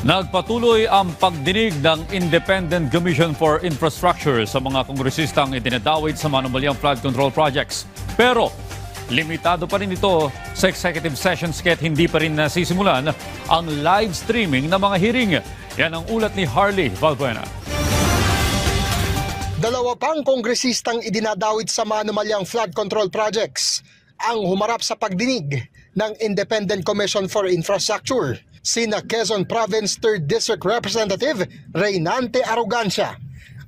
Nagpatuloy ang pagdinig ng Independent Commission for Infrastructure sa mga kongresistang idinadawit sa manumalyang flood control projects. Pero limitado pa rin ito sa executive sessions kaya't hindi pa rin nasisimulan ang live streaming ng mga hearing. Yan ang ulat ni Harley Valbuena. Dalawa pang kongresistang idinadawit sa manumalyang flood control projects ang humarap sa pagdinig ng Independent Commission for Infrastructure. Sina Quezon Province 3rd District Representative Reynante Arrogancia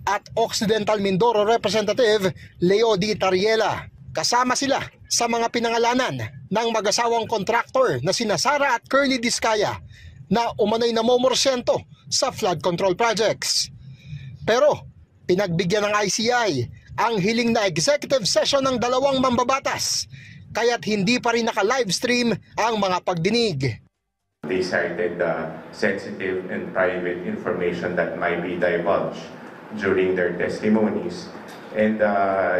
at Occidental Mindoro Representative Leo D. Tariela. Kasama sila sa mga pinangalanan ng mag-asawang kontraktor na sina Sara at Curly Discaya na umano'y namomorsyento sa flood control projects. Pero pinagbigyan ng ICI ang hiling na executive session ng dalawang mambabatas kaya't hindi pa rin naka-livestream ang mga pagdinig. They cited sensitive and private information that might be divulged during their testimonies, and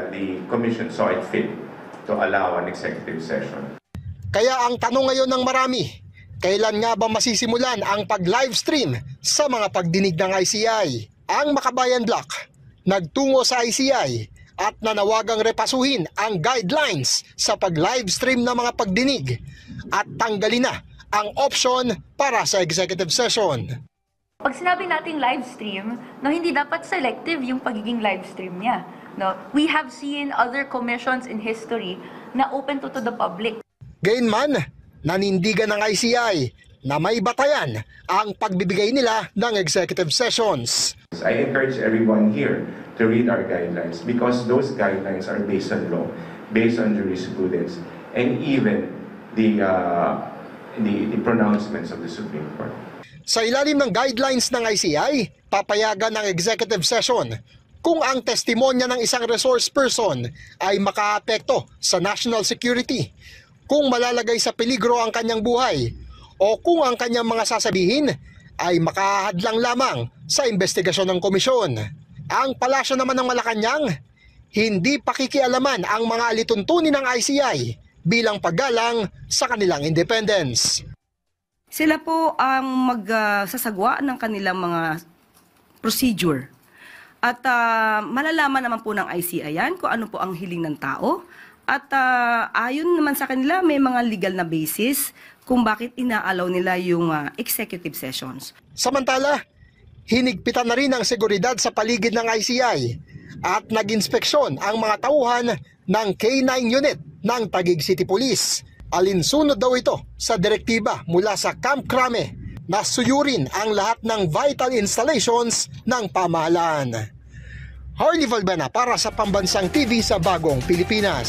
the Commission saw it fit to allow an executive session. Kaya ang tanong ngayon ng marami, kailan nga ba masisimulan ang pag-livestream sa mga pagdinig ng ICI? Ang Makabayan Bloc nagtungo sa ICI at nanawagang repasuhin ang guidelines sa pag-livestream ng mga pagdinig at tanggalin na ang option para sa executive session. Pag sinabi nating live stream, no, hindi dapat selective yung pagiging live stream niya. No? We have seen other commissions in history na open to the public. Gayunman, nanindigan ng ICI na may batayan ang pagbibigay nila ng executive sessions. I encourage everyone here to read our guidelines because those guidelines are based on law, based on jurisprudence, and even the pronouncements of the Supreme Court. Sa ilalim ng guidelines ng ICI, papayagan ng executive session kung ang testimonya ng isang resource person ay makaapekto sa national security, kung malalagay sa peligro ang kanyang buhay, o kung ang kanyang mga sasabihin ay makahadlang lamang sa investigasyon ng komisyon. Ang palasyo naman ng Malacanang, hindi pakikialaman ang mga alituntunin ng ICI bilang paggalang sa kanilang independence. Sila po ang magsasagwa ng kanilang mga procedure. At malalaman naman po ng ICI yan kung ano po ang hiling ng tao. At ayon naman sa kanila, may mga legal na basis kung bakit inaalaw nila yung executive sessions. Samantala, hinigpitan na rin ang seguridad sa paligid ng ICI at nag-inspeksyon ang mga tauhan ng K9 unit ng Taguig City Police. Alinsunod daw ito sa direktiba mula sa Camp Crame na suyurin ang lahat ng vital installations ng pamahalaan. Harley Valbuena para sa Pambansang TV sa Bagong Pilipinas.